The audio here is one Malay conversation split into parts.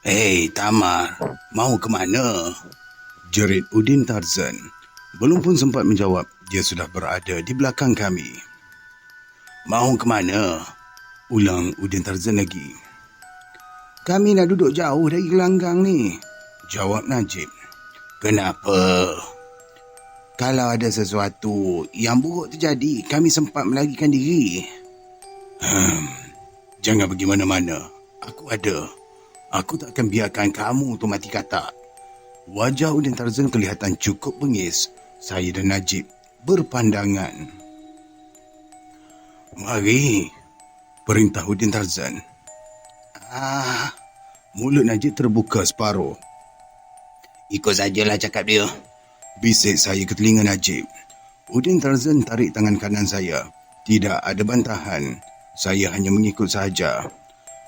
Hei, Tamar, mau ke mana? Jerit Udin Tarzan. Belum pun sempat menjawab, dia sudah berada di belakang kami. Mau ke mana? Ulang Udin Tarzan lagi. Kami nak duduk jauh dari gelanggang ni, jawab Najib. Kenapa? Kalau ada sesuatu yang buruk terjadi, kami sempat melarikan diri. Jangan pergi mana-mana. Aku ada. Aku tak akan biarkan kamu tu mati katak. Wajah Udin Tarzan kelihatan cukup bengis. Saya dan Najib berpandangan. Mari, perintah Udin Tarzan. Mulut Najib terbuka separuh. Ikut sajalah cakap dia, bisik saya ke telinga Najib. Udin Tarzan tarik tangan kanan saya. Tidak ada bantahan. Saya hanya mengikut sahaja.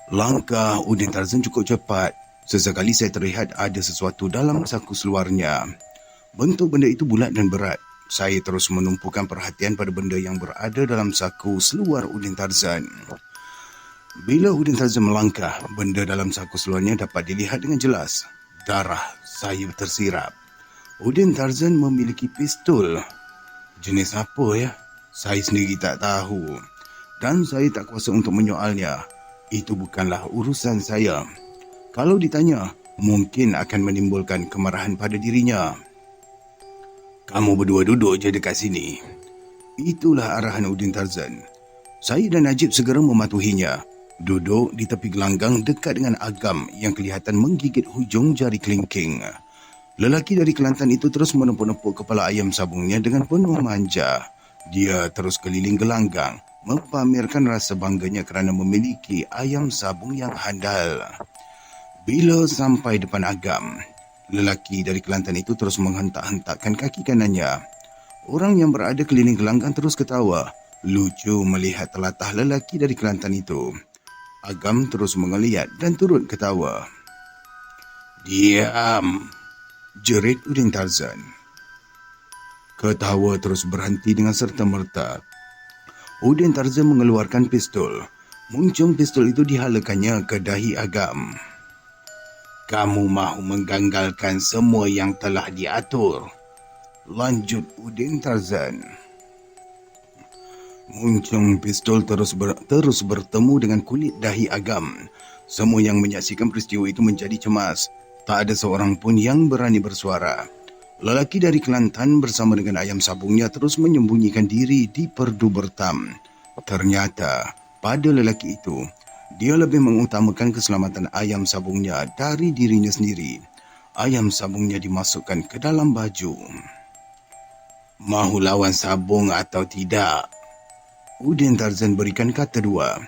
Langkah Udin Tarzan cukup cepat. Sesekali saya terlihat ada sesuatu dalam saku seluarnya. Bentuk benda itu bulat dan berat. Saya terus menumpukan perhatian pada benda yang berada dalam saku seluar Udin Tarzan. Bila Udin Tarzan melangkah, benda dalam saku seluarnya dapat dilihat dengan jelas. Darah saya tersirap. Udin Tarzan memiliki pistol. Jenis apa ya? Saya sendiri tak tahu. Dan saya tak kuasa untuk menyoalnya. Itu bukanlah urusan saya. Kalau ditanya, mungkin akan menimbulkan kemarahan pada dirinya. Kamu berdua duduk je dekat sini. Itulah arahan Udin Tarzan. Saya dan Najib segera mematuhinya. Duduk di tepi gelanggang dekat dengan Agam yang kelihatan menggigit hujung jari kelingking. Lelaki dari Kelantan itu terus menepuk-nepuk kepala ayam sabungnya dengan penuh manja. Dia terus keliling gelanggang, mempamerkan rasa bangganya kerana memiliki ayam sabung yang handal. Bila sampai depan Agam, lelaki dari Kelantan itu terus menghentak-hentakkan kaki kanannya. Orang yang berada keliling gelanggang terus ketawa. Lucu melihat telatah lelaki dari Kelantan itu. Agam terus mengeliat dan turut ketawa. Diam, jerit Udin Tarzan. Ketawa terus berhenti dengan serta-merta. Udin Tarzan mengeluarkan pistol. Muncung pistol itu dihalakannya ke dahi Agam. Kamu mahu mengganggalkan semua yang telah diatur, lanjut Udin Tarzan. Muncung pistol terus bertemu dengan kulit dahi Agam. Semua yang menyaksikan peristiwa itu menjadi cemas. Tak ada seorang pun yang berani bersuara. Lelaki dari Kelantan bersama dengan ayam sabungnya terus menyembunyikan diri di Perdu Bertam. Ternyata pada lelaki itu, dia lebih mengutamakan keselamatan ayam sabungnya dari dirinya sendiri. Ayam sabungnya dimasukkan ke dalam baju. Mahu lawan sabung atau tidak? Udin Tarzan berikan kata dua.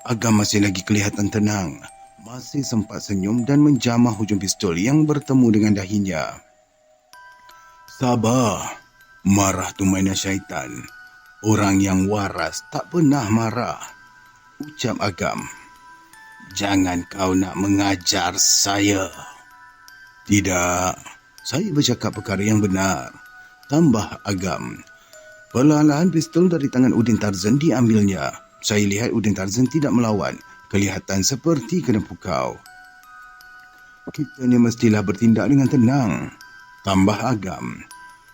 Agam masih lagi kelihatan tenang. Masih sempat senyum dan menjamah hujung pistol yang bertemu dengan dahinya. Sabar. Marah tu mainan syaitan. Orang yang waras tak pernah marah, ucap Agam. Jangan kau nak mengajar saya. Tidak, saya bercakap perkara yang benar, tambah Agam. Perlahan-lahan pistol dari tangan Udin Tarzan diambilnya. Saya lihat Udin Tarzan tidak melawan, kelihatan seperti kena pukau. Kita ni mestilah bertindak dengan tenang, tambah Agam.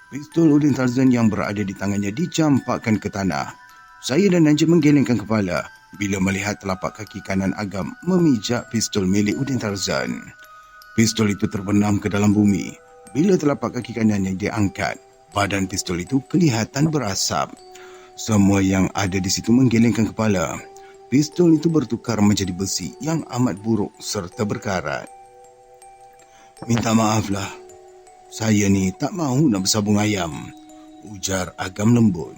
Pistol Udin Tarzan yang berada di tangannya dicampakkan ke tanah. Saya dan Najib menggelengkan kepala bila melihat telapak kaki kanan Agam memijak pistol milik Udin Tarzan. Pistol itu terbenam ke dalam bumi. Bila telapak kaki kanannya diangkat, badan pistol itu kelihatan berasap. Semua yang ada di situ menggelengkan kepala. Pistol itu bertukar menjadi besi yang amat buruk serta berkarat. Minta maaflah. Saya ni tak mahu nak bersabung ayam, ujar Agam lembut.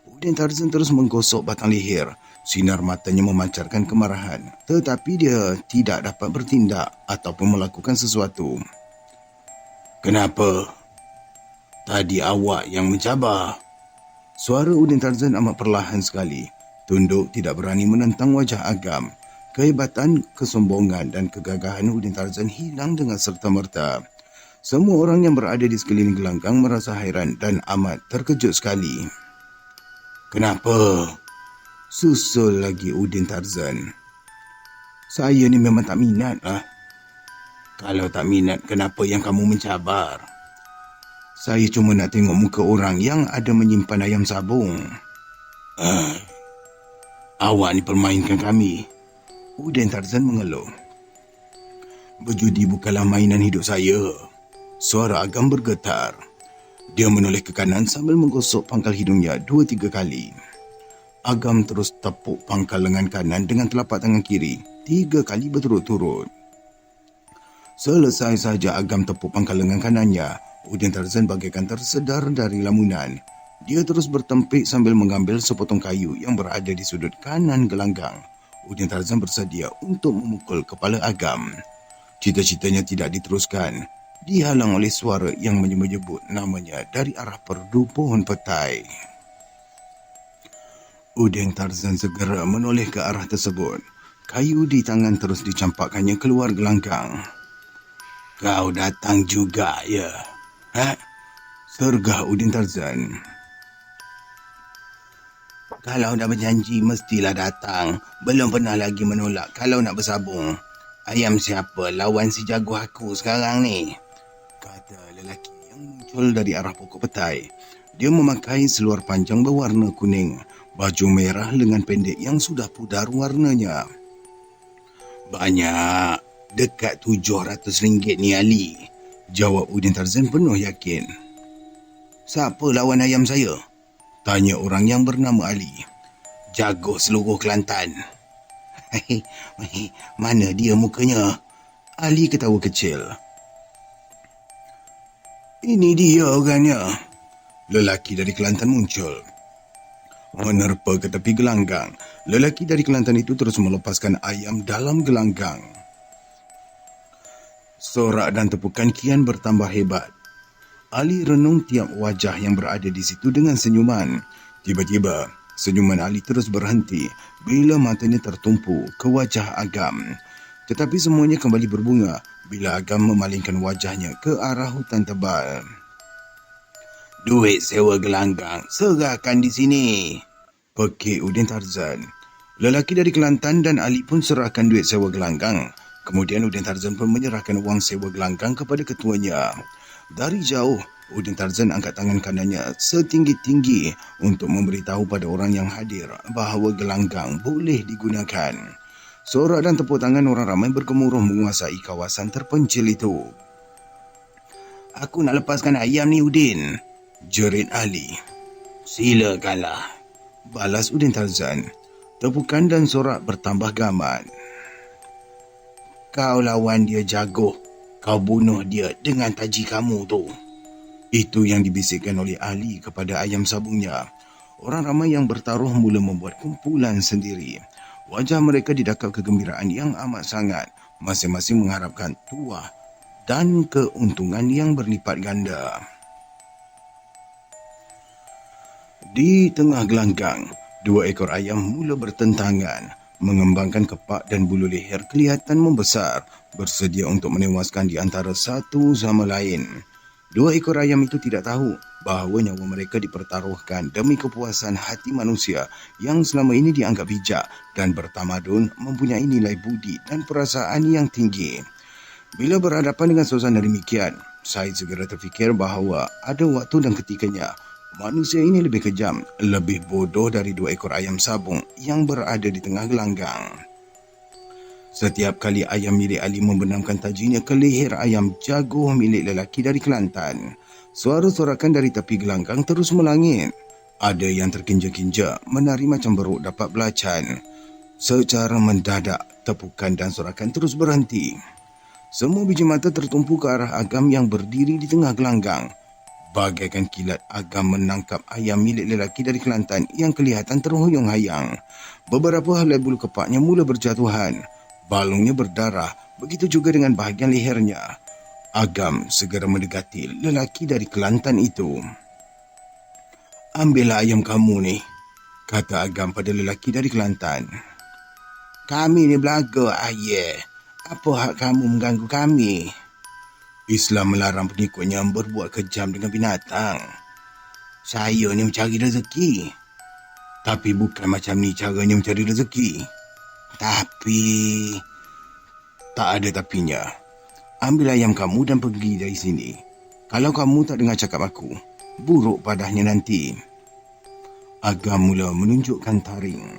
Udin Tarzan terus menggosok batang leher. Sinar matanya memancarkan kemarahan. Tetapi dia tidak dapat bertindak ataupun melakukan sesuatu. Kenapa? Tadi awak yang mencabar. Suara Udin Tarzan amat perlahan sekali. Tunduk tidak berani menentang wajah Agam. Kehebatan, kesombongan dan kegagahan Udin Tarzan hilang dengan serta-merta. Semua orang yang berada di sekeliling gelanggang merasa hairan dan amat terkejut sekali. Kenapa? Susul lagi Udin Tarzan. Saya ni memang tak minat lah. Kalau tak minat, kenapa yang kamu mencabar? Saya cuma nak tengok muka orang yang ada menyimpan ayam sabung. Ah, awak ni permainkan kami. Udin Tarzan mengeluh. Berjudi bukanlah mainan hidup saya. Suara Agam bergetar. Dia menoleh ke kanan sambil menggosok pangkal hidungnya 2-3 kali. Agam terus tepuk pangkal lengan kanan dengan telapak tangan kiri 3 kali berturut-turut. Selesai saja Agam tepuk pangkal lengan kanannya, Udin Tarzan bagaikan tersedar dari lamunan. Dia terus bertempik sambil mengambil sepotong kayu yang berada di sudut kanan gelanggang. Udin Tarzan bersedia untuk memukul kepala Agam. Cita-citanya tidak diteruskan, dihalang oleh suara yang menyebut namanya dari arah perdu pohon petai. Udin Tarzan segera menoleh ke arah tersebut. Kayu di tangan terus dicampakkannya keluar gelanggang. Kau datang juga, ya? Ha? Sergah Udin Tarzan. Kalau dah berjanji, mestilah datang. Belum pernah lagi menolak kalau nak bersabung. Ayam siapa lawan si jago aku sekarang ni? Kata lelaki yang muncul dari arah pokok petai. Dia memakai seluar panjang berwarna kuning, baju merah lengan pendek yang sudah pudar warnanya. Banyak, dekat RM700 ni Ali, jawab Udin Tarzan penuh yakin. Siapa lawan ayam saya? Tanya orang yang bernama Ali. Jago seluruh Kelantan. Mana dia mukanya? Ali ketawa kecil. Ini dia orangnya. Lelaki dari Kelantan muncul. Menerpa ke tepi gelanggang, lelaki dari Kelantan itu terus melepaskan ayam dalam gelanggang. Sorak dan tepukan kian bertambah hebat. Ali renung tiap wajah yang berada di situ dengan senyuman. Tiba-tiba, senyuman Ali terus berhenti bila matanya tertumpu ke wajah Agam. Tetapi semuanya kembali berbunga bila Agam memalingkan wajahnya ke arah hutan tebal. Duit sewa gelanggang, serahkan di sini, pekik Udin Tarzan. Lelaki dari Kelantan dan Ali pun serahkan duit sewa gelanggang. Kemudian Udin Tarzan pun menyerahkan wang sewa gelanggang kepada ketuanya. Dari jauh, Udin Tarzan angkat tangan kanannya setinggi-tinggi untuk memberitahu pada orang yang hadir bahawa gelanggang boleh digunakan. Sorak dan tepuk tangan orang ramai bergemuruh menguasai kawasan terpencil itu. Aku nak lepaskan ayam ni, Udin, jerit Ali. Silakanlah, balas Udin Tarzan. Tepukan dan sorak bertambah gaman. Kau lawan dia jago. Kau bunuh dia dengan taji kamu tu. Itu yang dibisikkan oleh Ali kepada ayam sabungnya. Orang ramai yang bertaruh mula membuat kumpulan sendiri. Wajah mereka didakap kegembiraan yang amat sangat. Masing-masing mengharapkan tuah dan keuntungan yang berlipat ganda. Di tengah gelanggang, 2 ekor ayam mula bertentangan. Mengembangkan kepak dan bulu leher kelihatan membesar, bersedia untuk menewaskan di antara satu sama lain. 2 ekor ayam itu tidak tahu bahawa nyawa mereka dipertaruhkan demi kepuasan hati manusia yang selama ini dianggap bijak dan bertamadun, mempunyai nilai budi dan perasaan yang tinggi. Bila berhadapan dengan suasana demikian, saya segera terfikir bahawa ada waktu dan ketikanya manusia ini lebih kejam, lebih bodoh dari 2 ekor ayam sabung yang berada di tengah gelanggang. Setiap kali ayam milik Ali membenamkan tajinya ke leher ayam jago milik lelaki dari Kelantan, suara sorakan dari tepi gelanggang terus melangit. Ada yang terkinja-kinja, menari macam beruk dapat belacan. Secara mendadak, tepukan dan sorakan terus berhenti. Semua biji mata tertumpu ke arah Agam yang berdiri di tengah gelanggang. Bagaikan kilat, Agam menangkap ayam milik lelaki dari Kelantan yang kelihatan terhuyung-hayang. Beberapa helai bulu kepaknya mula berjatuhan. Balungnya berdarah, begitu juga dengan bahagian lehernya. Agam segera mendekati lelaki dari Kelantan itu. Ambillah ayam kamu ni, kata Agam pada lelaki dari Kelantan. Kami ni belaga, ayah. Apa hak kamu mengganggu kami? Islam melarang pengikutnya berbuat kejam dengan binatang. Saya ni mencari rezeki. Tapi bukan macam ni caranya mencari rezeki. Tapi... tak ada tapinya. Ambil ayam kamu dan pergi dari sini. Kalau kamu tak dengar cakap aku, buruk padahnya nanti. Agam mula menunjukkan taring.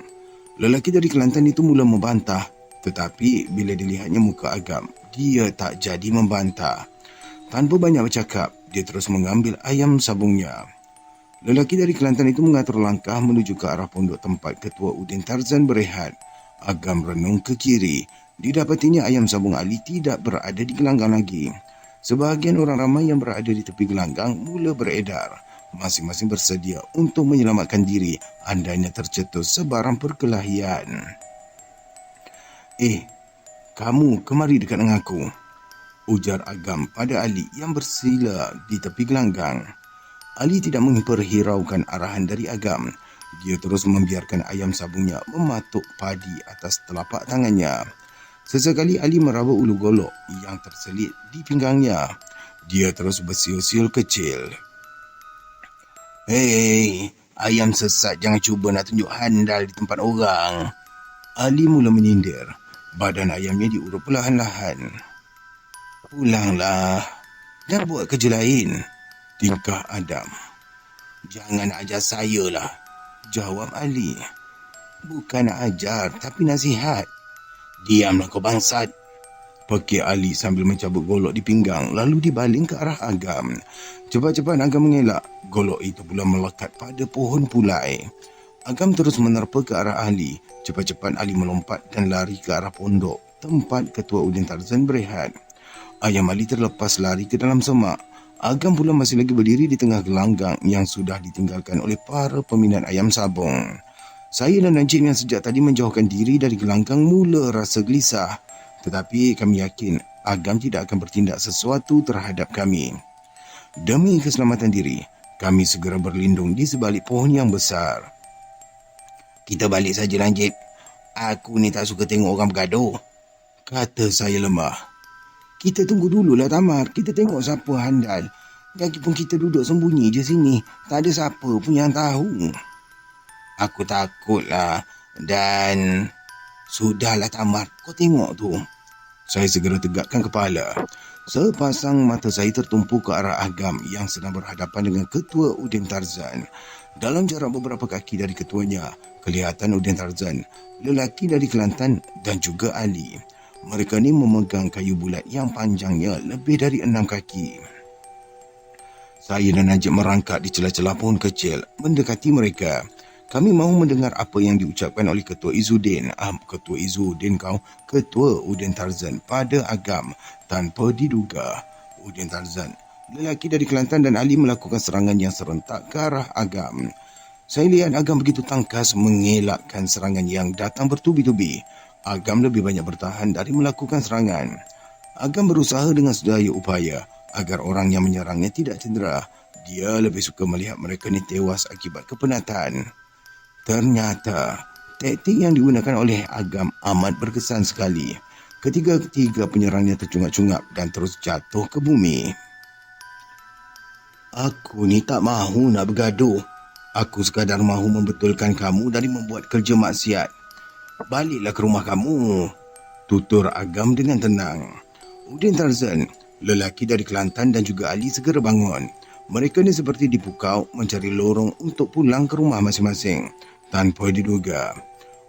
Lelaki dari Kelantan itu mula membantah, tetapi bila dilihatnya muka Agam, dia tak jadi membantah. Tanpa banyak bercakap, dia terus mengambil ayam sabungnya. Lelaki dari Kelantan itu mengatur langkah menuju ke arah pondok tempat Ketua Udin Tarzan berehat. Agam renung ke kiri. Didapatinya ayam sabung Ali tidak berada di gelanggang lagi. Sebahagian orang ramai yang berada di tepi gelanggang mula beredar. Masing-masing bersedia untuk menyelamatkan diri andainya tercetus sebarang perkelahian. Kamu kemari dekat dengan aku, ujar Agam pada Ali yang bersila di tepi gelanggang. Ali tidak memperhiraukan arahan dari Agam. Dia terus membiarkan ayam sabungnya mematuk padi atas telapak tangannya. Sesekali Ali meraba ulu golok yang terselit di pinggangnya. Dia terus bersiul-siul kecil. Hei, ayam sesat, jangan cuba nak tunjuk handal di tempat orang. Ali mula menyindir. Badan ayamnya diurut perlahan-lahan. Pulanglah dan buat kerja lain, tingkah Adam. Jangan ajar saya lah, jawab Ali. Bukan ajar, tapi nasihat. Diamlah kau bangsat, pekik Ali sambil mencabut golok di pinggang lalu dibaling ke arah Agam. Cepat-cepat Agam mengelak. Golok itu pula melekat pada pohon pulai. Agam terus menerpa ke arah Ali. Cepat-cepat Ali melompat dan lari ke arah pondok tempat Ketua Udin Tarzan berehat. Ayam Ali terlepas lari ke dalam semak. Agam pula masih lagi berdiri di tengah gelanggang yang sudah ditinggalkan oleh para peminat ayam sabung. Saya dan Najib yang sejak tadi menjauhkan diri dari gelanggang mula rasa gelisah. Tetapi kami yakin Agam tidak akan bertindak sesuatu terhadap kami. Demi keselamatan diri, kami segera berlindung di sebalik pohon yang besar. Kita balik saja, Najib. Aku ni tak suka tengok orang bergaduh, kata saya lemah. Kita tunggu dululah, Tamar. Kita tengok siapa handal. Lagipun kita duduk sembunyi je sini. Tak ada siapa pun yang tahu. Aku takutlah. Dan sudahlah, Tamar. Kau tengok tu. Saya segera tegakkan kepala. Sepasang mata saya tertumpu ke arah Agam yang sedang berhadapan dengan Ketua Udin Tarzan. Dalam jarak beberapa kaki dari ketuanya, kelihatan Udin Tarzan, lelaki dari Kelantan dan juga Ali. Mereka ni memegang kayu bulat yang panjangnya lebih dari 6 kaki. Saya dan Najib merangkak di celah-celah pohon kecil mendekati mereka. Kami mahu mendengar apa yang diucapkan oleh Ketua Izzuddin. Ketua Udin Tarzan pada Agam. Tanpa diduga, Udin Tarzan, lelaki dari Kelantan dan Ali melakukan serangan yang serentak ke arah Agam. Saya lihat Agam begitu tangkas mengelakkan serangan yang datang bertubi-tubi. Agam lebih banyak bertahan dari melakukan serangan. Agam berusaha dengan sedaya upaya agar orang yang menyerangnya tidak cedera. Dia lebih suka melihat mereka ni tewas akibat kepenatan. Ternyata, taktik yang digunakan oleh Agam amat berkesan sekali. Ketiga-tiga penyerangnya tercungap-cungap dan terus jatuh ke bumi. Aku ni tak mahu nak bergaduh. Aku sekadar mahu membetulkan kamu dari membuat kerja maksiat. Baliklah ke rumah kamu, tutur Agam dengan tenang. Udin Tarzan, lelaki dari Kelantan dan juga Ali segera bangun. Mereka ni seperti dipukau mencari lorong untuk pulang ke rumah masing-masing. Tanpa diduga,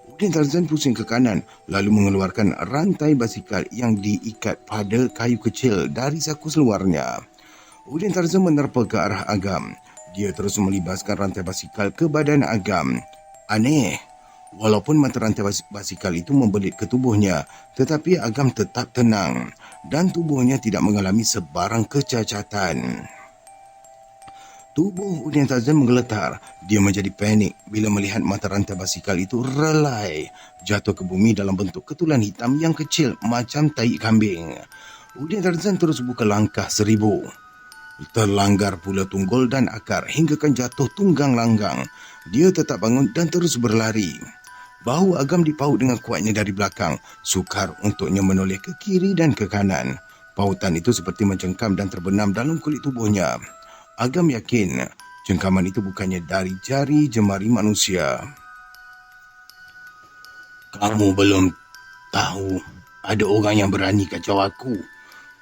Udin Tarzan pusing ke kanan lalu mengeluarkan rantai basikal yang diikat pada kayu kecil dari saku seluarnya. Udin Tarzan menerpa ke arah Agam. Dia terus melibaskan rantai basikal ke badan Agam. Aneh, walaupun mata rantai basikal itu membelit ke tubuhnya, tetapi Agam tetap tenang dan tubuhnya tidak mengalami sebarang kecacatan. Tubuh Udin Tarzan menggeletar. Dia menjadi panik bila melihat mata rantai basikal itu relai jatuh ke bumi dalam bentuk ketulan hitam yang kecil macam tai kambing. Udin Tarzan terus buka langkah 1000. Terlanggar pula tunggul dan akar hinggakan jatuh tunggang langgang. Dia tetap bangun dan terus berlari. Bahu Agam dipaut dengan kuatnya dari belakang, sukar untuknya menoleh ke kiri dan ke kanan. Pautan itu seperti mencengkam dan terbenam dalam kulit tubuhnya. Agam yakin cengkaman itu bukannya dari jari jemari manusia. Kamu belum tahu ada orang yang berani kacau aku.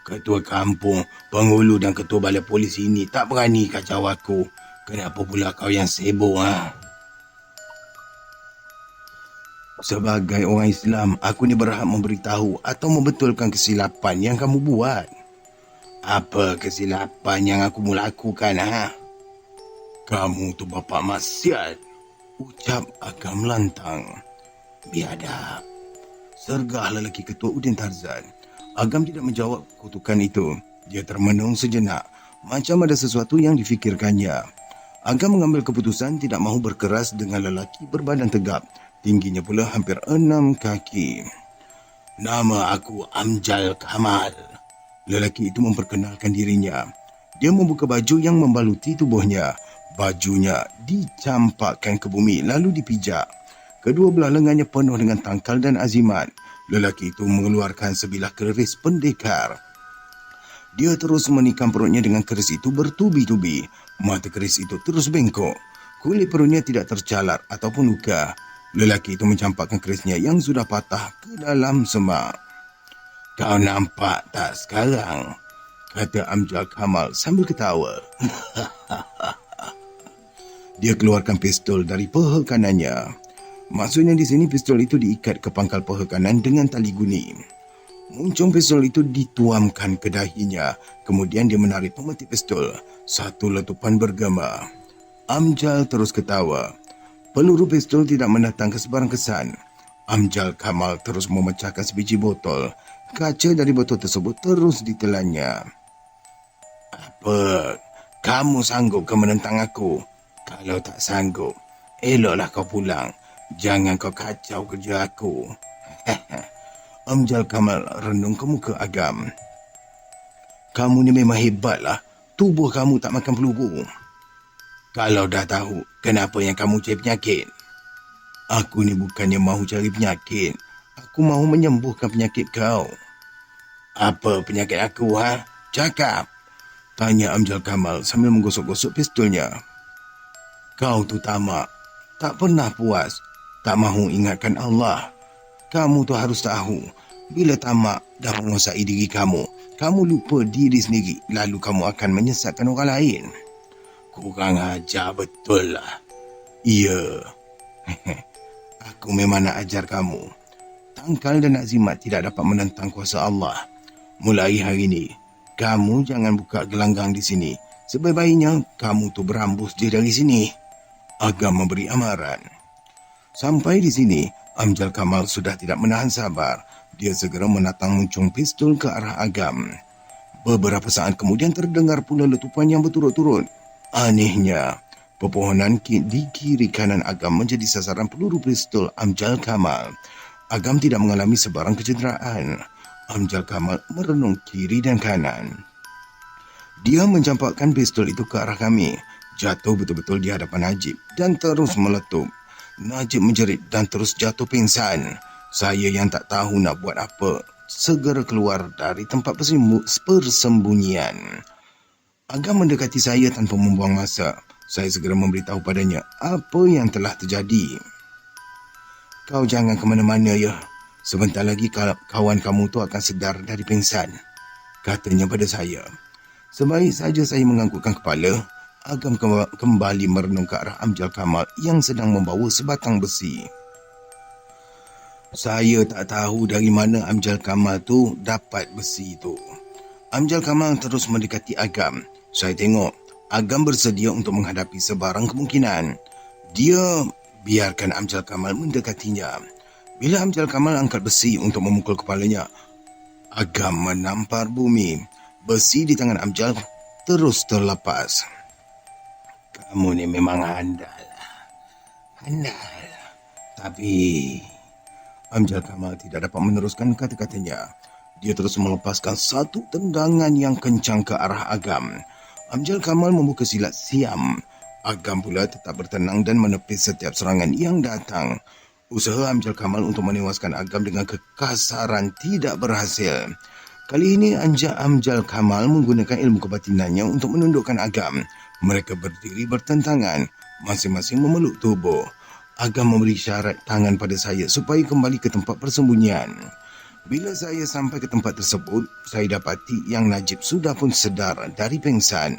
Ketua kampung, penghulu dan ketua balai polis ini tak berani kacau aku. Kenapa pula kau yang sibuk, ha? Sebagai orang Islam, aku ni berhak memberitahu atau membetulkan kesilapan yang kamu buat. Apa kesilapan yang aku lakukan, ha? Kamu tu bapa maksiat, ucap Agam lantang. Biadab, sergah lelaki ketua Udin Tarzan. Agam tidak menjawab kutukan itu. Dia termenung sejenak, macam ada sesuatu yang difikirkannya. Agam mengambil keputusan tidak mahu berkeras dengan lelaki berbadan tegap, tingginya pula hampir 6 kaki. Nama aku Amjal Kamal. Lelaki itu memperkenalkan dirinya. Dia membuka baju yang membaluti tubuhnya. Bajunya dicampakkan ke bumi lalu dipijak. Kedua belah lengannya penuh dengan tangkal dan azimat. Lelaki itu mengeluarkan sebilah keris pendekar. Dia terus menikam perutnya dengan keris itu bertubi-tubi. Mata keris itu terus bengkok. Kulit perutnya tidak tercalar ataupun luka. Lelaki itu mencampakkan kerisnya yang sudah patah ke dalam semak. Kau nampak tak sekarang? Kata Amjad Kamal sambil ketawa. Dia keluarkan pistol dari peha kanannya. Maksudnya di sini pistol itu diikat ke pangkal peha kanan dengan tali guni. Muncung pistol itu dituamkan ke dahinya. Kemudian dia menarik pemetik pistol. Satu letupan bergema. Amjal terus ketawa. Peluru pistol tidak mendatang ke sebarang kesan. Amjal Kamal terus memecahkan sebiji botol. Kaca dari botol tersebut terus ditelannya. Apa? Kamu sanggup ke menentang aku? Kalau tak sanggup, eloklah kau pulang. Jangan kau kacau kerja aku. Amjal Kamal renung ke muka Agam. Kamu ni memang hebatlah. Tubuh kamu tak makan peluru. Kalau dah tahu, kenapa yang kamu cari penyakit? Aku ni bukannya mahu cari penyakit. Aku mahu menyembuhkan penyakit kau. Apa penyakit aku, ha? Cakap. Tanya Amjad Kamal sambil menggosok-gosok pistolnya. Kau tu tamak. Tak pernah puas. Tak mahu ingatkan Allah. Kamu tu harus tahu. Bila tamak dah menguasai diri kamu, kamu lupa diri sendiri. Lalu kamu akan menyesatkan orang lain. Kurang ajar betul lah. Ya. Aku memang nak ajar kamu. Tangkal dan azimat tidak dapat menentang kuasa Allah. Mulai hari ini, kamu jangan buka gelanggang di sini. Sebaik-baiknya, kamu tu berambus dia dari sini. Agam memberi amaran. Sampai di sini, Amjad Kamal sudah tidak menahan sabar. Dia segera menatang muncung pistol ke arah Agam. Beberapa saat kemudian terdengar pula letupan yang berturut-turut. Anehnya, pepohonan di kiri kanan Agam menjadi sasaran peluru pistol Amjad Kamal. Agam tidak mengalami sebarang kecederaan. Amjad Kamal merenung kiri dan kanan. Dia mencampakkan pistol itu ke arah kami. Jatuh betul-betul di hadapan Najib dan terus meletup. Najib menjerit dan terus jatuh pingsan. Saya yang tak tahu nak buat apa, segera keluar dari tempat persembunyian. Agam mendekati saya tanpa membuang masa. Saya segera memberitahu padanya apa yang telah terjadi. Kau jangan ke mana-mana ya. Sebentar lagi kawan kamu tu akan sedar dari pingsan. Katanya pada saya. Sebaik saja saya menganggukkan kepala, Agam kembali merenung ke arah Amjad Kamal yang sedang membawa sebatang besi. Saya tak tahu dari mana Amjad Kamal tu dapat besi itu. Amjad Kamal terus mendekati Agam. Saya tengok Agam bersedia untuk menghadapi sebarang kemungkinan. Dia biarkan Amjad Kamal mendekatinya. Bila Amjad Kamal angkat besi untuk memukul kepalanya, Agam menampar bumi. Besi di tangan Amjad terus terlepas. Kamu ni memang handal. Handal. Tapi Amjad Kamal tidak dapat meneruskan kata-katanya. Dia terus melepaskan satu tendangan yang kencang ke arah Agam. Amjad Kamal membuka silat siam. Agam pula tetap bertenang dan menepis setiap serangan yang datang. Usaha Amjad Kamal untuk menewaskan Agam dengan kekasaran tidak berhasil. Kali ini Amjad Kamal menggunakan ilmu kebatinannya untuk menundukkan Agam. Mereka berdiri bertentangan, masing-masing memeluk tubuh. Agam memberi syarat tangan pada saya supaya kembali ke tempat persembunyian. Bila saya sampai ke tempat tersebut, saya dapati yang Najib sudah pun sedar dari pingsan.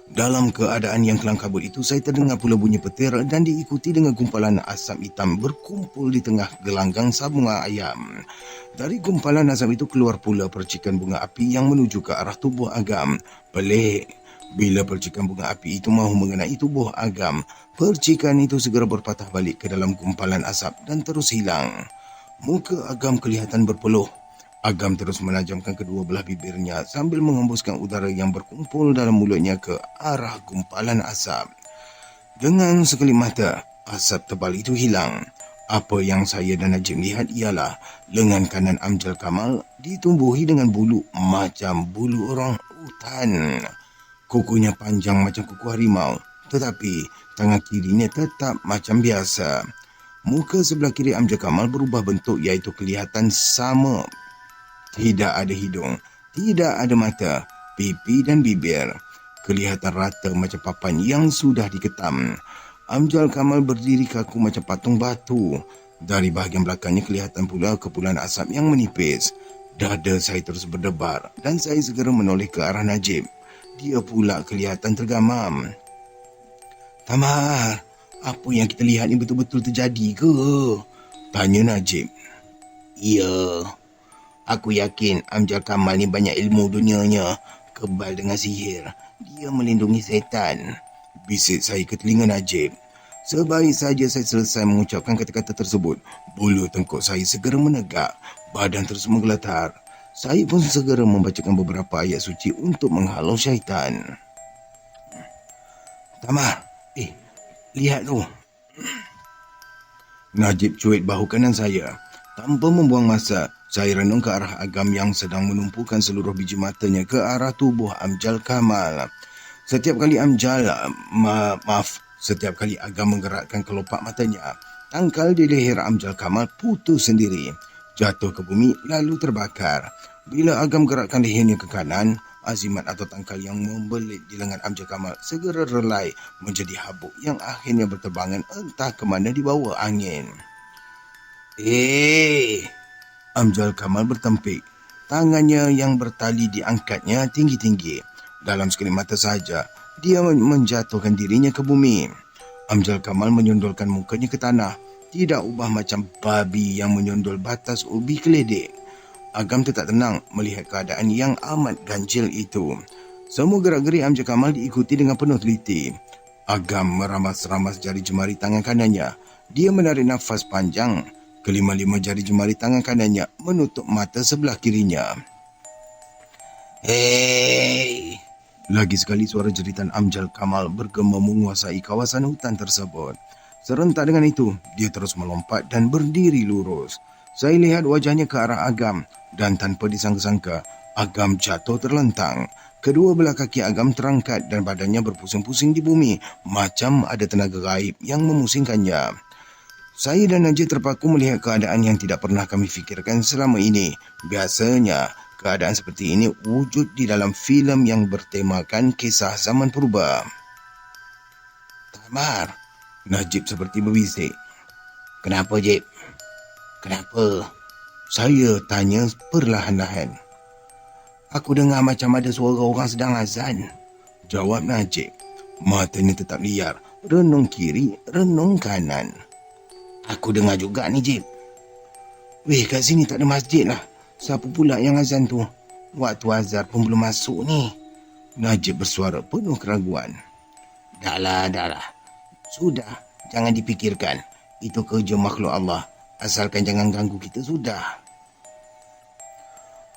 Dalam keadaan yang kelam kabut itu, saya terdengar pula bunyi petir dan diikuti dengan gumpalan asap hitam berkumpul di tengah gelanggang sabungan ayam. Dari gumpalan asap itu keluar pula percikan bunga api yang menuju ke arah tubuh Agam. Pelik. Bila percikan bunga api itu mahu mengenai tubuh Agam, percikan itu segera berpatah balik ke dalam gumpalan asap dan terus hilang. Muka Agam kelihatan berpeluh. Agam terus menajamkan kedua belah bibirnya sambil menghembuskan udara yang berkumpul dalam mulutnya ke arah gumpalan asap. Dengan sekelip mata, asap tebal itu hilang. Apa yang saya dan Najib lihat ialah lengan kanan Amjad Kamal ditumbuhi dengan bulu macam bulu orang hutan. Kukunya panjang macam kuku harimau, tetapi tangan kirinya tetap macam biasa. Muka sebelah kiri Amjad Kamal berubah bentuk iaitu kelihatan sama. Tidak ada hidung, tidak ada mata, pipi dan bibir. Kelihatan rata macam papan yang sudah diketam. Amjad Kamal berdiri kaku macam patung batu. Dari bahagian belakangnya kelihatan pula kepulan asap yang menipis. Dada saya terus berdebar dan saya segera menoleh ke arah Najib. Dia pula kelihatan tergamam. "Tamar, apa yang kita lihat ni betul-betul terjadi ke?" tanya Najib. "Ya. Aku yakin Amjad Kamal ni banyak ilmu dunianya, kebal dengan sihir. Dia melindungi setan," bisik saya ke telinga Najib. Sebaik saja saya selesai mengucapkan kata-kata tersebut, bulu tengkuk saya segera menegak, badan terus menggeletar. Saya pun segera membacakan beberapa ayat suci untuk menghalau syaitan. "Tamar, lihat tu." Najib cuit bahu kanan saya. Tanpa membuang masa, saya renung ke arah Agam yang sedang menumpukan seluruh biji matanya ke arah tubuh Amjad Kamal. Setiap kali Setiap kali Agam menggerakkan kelopak matanya, tangkal di leher Amjad Kamal putus sendiri, jatuh ke bumi lalu terbakar. Bila Agam gerakkan lehernya ke kanan, azimat atau tangkal yang membelit di lengan Amjad Kamal segera relai menjadi habuk yang akhirnya berterbangan entah ke mana di bawah angin. Amjad Kamal bertempik. Tangannya yang bertali diangkatnya tinggi-tinggi. Dalam sekelip mata saja, dia menjatuhkan dirinya ke bumi. Amjad Kamal menyondolkan mukanya ke tanah, tidak ubah macam babi yang menyondol batas ubi keledek. Agam tetap tenang melihat keadaan yang amat ganjil itu. Semua gerak-gerik Amjad Kamal diikuti dengan penuh teliti. Agam meramas-ramas jari jemari tangan kanannya. Dia menarik nafas panjang. Kelima-lima jari jemari tangan kanannya menutup mata sebelah kirinya. "Hei!" Lagi sekali suara jeritan Amjad Kamal bergema menguasai kawasan hutan tersebut. Serentak dengan itu, dia terus melompat dan berdiri lurus. Saya lihat wajahnya ke arah Agam dan tanpa disangka-sangka, Agam jatuh terlentang. Kedua belah kaki Agam terangkat dan badannya berpusing-pusing di bumi macam ada tenaga gaib yang memusingkannya. Saya dan Najib terpaku melihat keadaan yang tidak pernah kami fikirkan selama ini. Biasanya, keadaan seperti ini wujud di dalam filem yang bertemakan kisah zaman purba. "Tamar," Najib seperti berbisik. "Kenapa, Jib? Kenapa?" saya tanya perlahan-lahan. "Aku dengar macam ada suara orang sedang azan," jawab Najib. Matanya tetap liar, renung kiri, renung kanan. "Aku dengar juga ni, Jib." "Weh, kat sini tak ada masjid lah. Siapa pula yang azan tu? Waktu azhar pun belum masuk ni," Najib bersuara penuh keraguan. Dah lah. Sudah, jangan dipikirkan. Itu kerja makhluk Allah. Asalkan jangan ganggu kita sudah.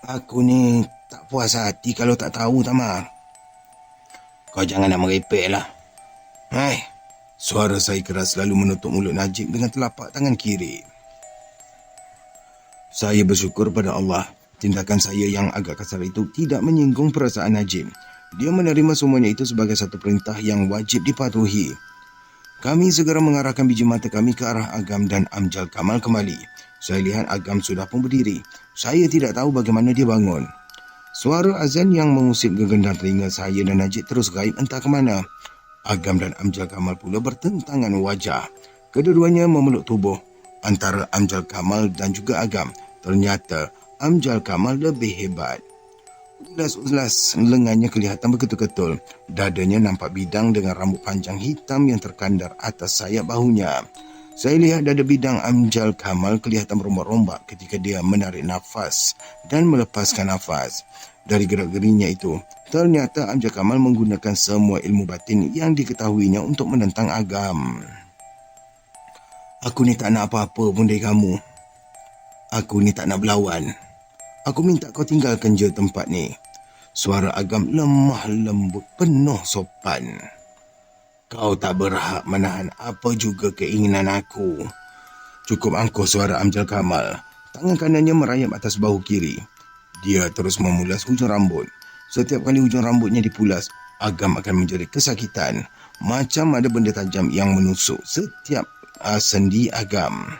"Aku ni tak puas hati kalau tak tahu, Tamar." "Kau jangan nak merepek lah." Suara saya keras lalu menutup mulut Najib dengan telapak tangan kiri. Saya bersyukur pada Allah. Tindakan saya yang agak kasar itu tidak menyinggung perasaan Najib. Dia menerima semuanya itu sebagai satu perintah yang wajib dipatuhi. Kami segera mengarahkan biji mata kami ke arah Agam dan Amjad Kamal kembali. Saya lihat Agam sudah pun berdiri. Saya tidak tahu bagaimana dia bangun. Suara azan yang mengusik gegendam telinga saya dan Najib terus gaib entah ke mana. Agam dan Amjad Kamal pula bertentangan wajah. Kedua-duanya memeluk tubuh. Antara Amjad Kamal dan juga Agam Ternyata Amjad Kamal lebih hebat. Ulas-ulas lengannya kelihatan beketul-ketul. Dadanya nampak bidang dengan rambut panjang hitam yang terkandar atas sayap bahunya. Saya lihat dada bidang Amjad Kamal kelihatan berombak-ombak ketika dia menarik nafas dan melepaskan nafas. Dari gerak-gerinya itu, ternyata Amjad Kamal menggunakan semua ilmu batin yang diketahuinya untuk menentang Agam. Aku ni tak nak apa-apa pun dari kamu. Aku ni tak nak berlawan. Aku minta kau tinggalkan je tempat ni. Suara Agam lemah lembut penuh sopan. Kau tak berhak menahan apa juga keinginan aku. Cukup angkuh, suara Amjad Kamal. Tangan kanannya merayap atas bahu kiri. Dia terus memulas hujung rambut. Setiap kali hujung rambutnya dipulas, Agam akan menjerit kesakitan. Macam ada benda tajam yang menusuk setiap sendi Agam.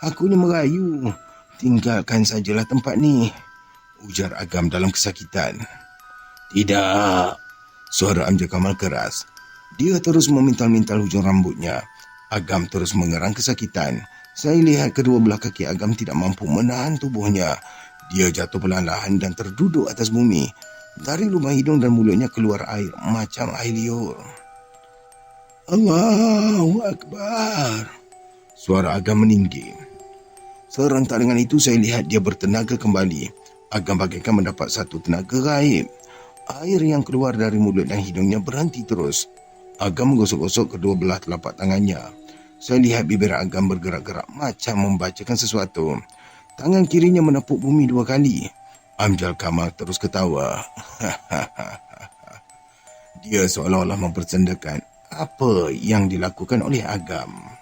Aku ni merayu. Tinggalkan sajalah tempat ni, ujar Agam dalam kesakitan. Tidak, suara Amjad Kamal keras. Dia terus memintal-mintal hujung rambutnya. Agam terus mengerang kesakitan. Saya lihat kedua belah kaki Agam tidak mampu menahan tubuhnya. Dia jatuh perlahan-lahan dan terduduk atas bumi. Dari lubang hidung dan mulutnya keluar air macam air liur. Allahu Akbar, suara Agam meninggi. Serentak dengan itu, saya lihat dia bertenaga kembali. Agam bagaikan mendapat satu tenaga gaib. Air yang keluar dari mulut dan hidungnya berhenti terus. Agam menggosok-gosok kedua belah telapak tangannya. Saya lihat bibir Agam bergerak-gerak macam membacakan sesuatu. Tangan kirinya menepuk bumi 2 kali. Amjad Kamal terus ketawa. Dia seolah-olah mempersendakan apa yang dilakukan oleh Agam.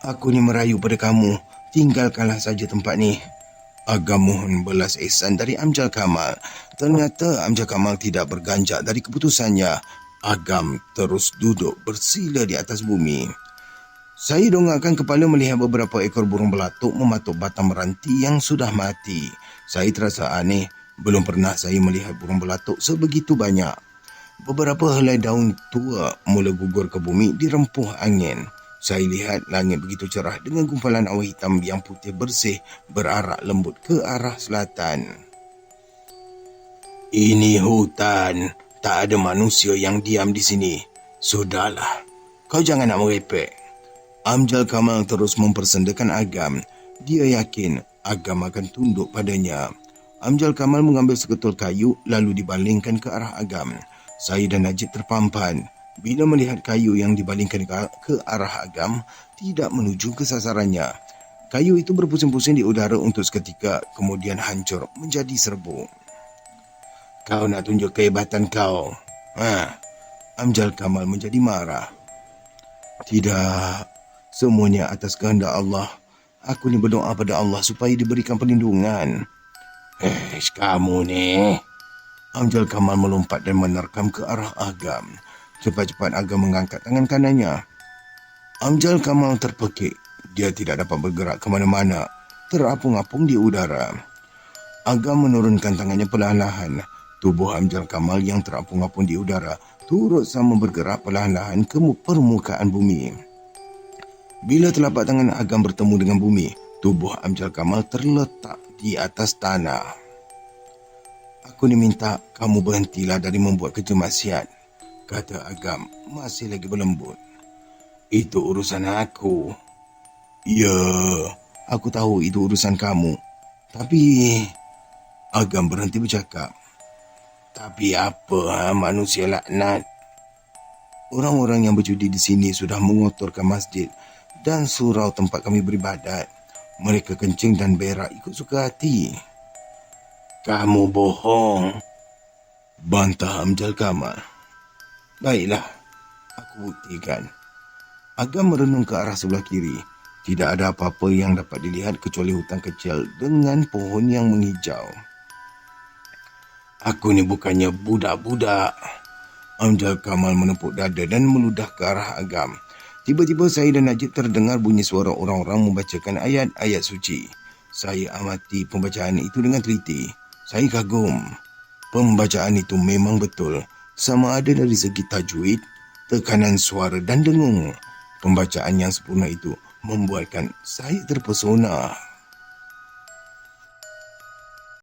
Aku ni merayu pada kamu. Tinggalkanlah saja tempat ni. Agam mohon belas ihsan dari Amjad Kamal. Ternyata Amjad Kamal tidak berganjak dari keputusannya. Agam terus duduk bersila di atas bumi. Saya dongakkan kepala melihat beberapa ekor burung belatuk mematuk batang meranti yang sudah mati. Saya terasa aneh. Belum pernah saya melihat burung belatuk sebegitu banyak. Beberapa helai daun tua mula gugur ke bumi dirempuh angin. Saya lihat langit begitu cerah dengan gumpalan awan hitam yang putih bersih berarak lembut ke arah selatan. Ini hutan. Tak ada manusia yang diam di sini. Sudahlah. Kau jangan nak merepek. Amjad Kamal terus mempersendakan Agam. Dia yakin Agam akan tunduk padanya. Amjad Kamal mengambil seketul kayu lalu dibalingkan ke arah Agam. Saya dan Najib terpampan. Bila melihat kayu yang dibalingkan ke arah Agam tidak menuju ke sasarannya. Kayu itu berpusing-pusing di udara untuk seketika, kemudian hancur menjadi serbuk. Kau nak tunjuk kehebatan kau? Amjad Kamal menjadi marah. Tidak, semuanya atas kehendak Allah. Aku ni berdoa pada Allah supaya diberikan perlindungan. Kamu ni. Amjad Kamal melompat dan menerkam ke arah Agam. Cepat-cepat Agam mengangkat tangan kanannya. Amjad Kamal terpekik. Dia tidak dapat bergerak ke mana-mana. Terapung-apung di udara. Agam menurunkan tangannya perlahan-lahan. Tubuh Amjad Kamal yang terapung-apung di udara turut sama bergerak perlahan-lahan ke permukaan bumi. Bila telapak tangan Agam bertemu dengan bumi, tubuh Amjad Kamal terletak di atas tanah. Aku diminta kamu berhentilah dari membuat kerja maksiat, kata Agam masih lagi berlembut. Itu urusan aku. Ya, aku tahu itu urusan kamu. Tapi Agam berhenti bercakap. Tapi apa manusia laknat? Orang-orang yang berjudi di sini sudah mengotorkan masjid dan surau tempat kami beribadat. Mereka kencing dan berak ikut suka hati. Kamu bohong, bantah Amjad Kamal. Baiklah, aku buktikan. Agam merenung ke arah sebelah kiri. Tidak ada apa-apa yang dapat dilihat kecuali hutan kecil dengan pohon yang menghijau. Aku ni bukannya budak-budak. Amjad Kamal menepuk dada dan meludah ke arah Agam. Tiba-tiba saya dan Najib terdengar bunyi suara orang-orang membacakan ayat-ayat suci. Saya amati pembacaan itu dengan teliti. Saya kagum. Pembacaan itu memang betul. Sama ada dari segi tajwid, tekanan suara dan dengung. Pembacaan yang sempurna itu membuatkan saya terpesona.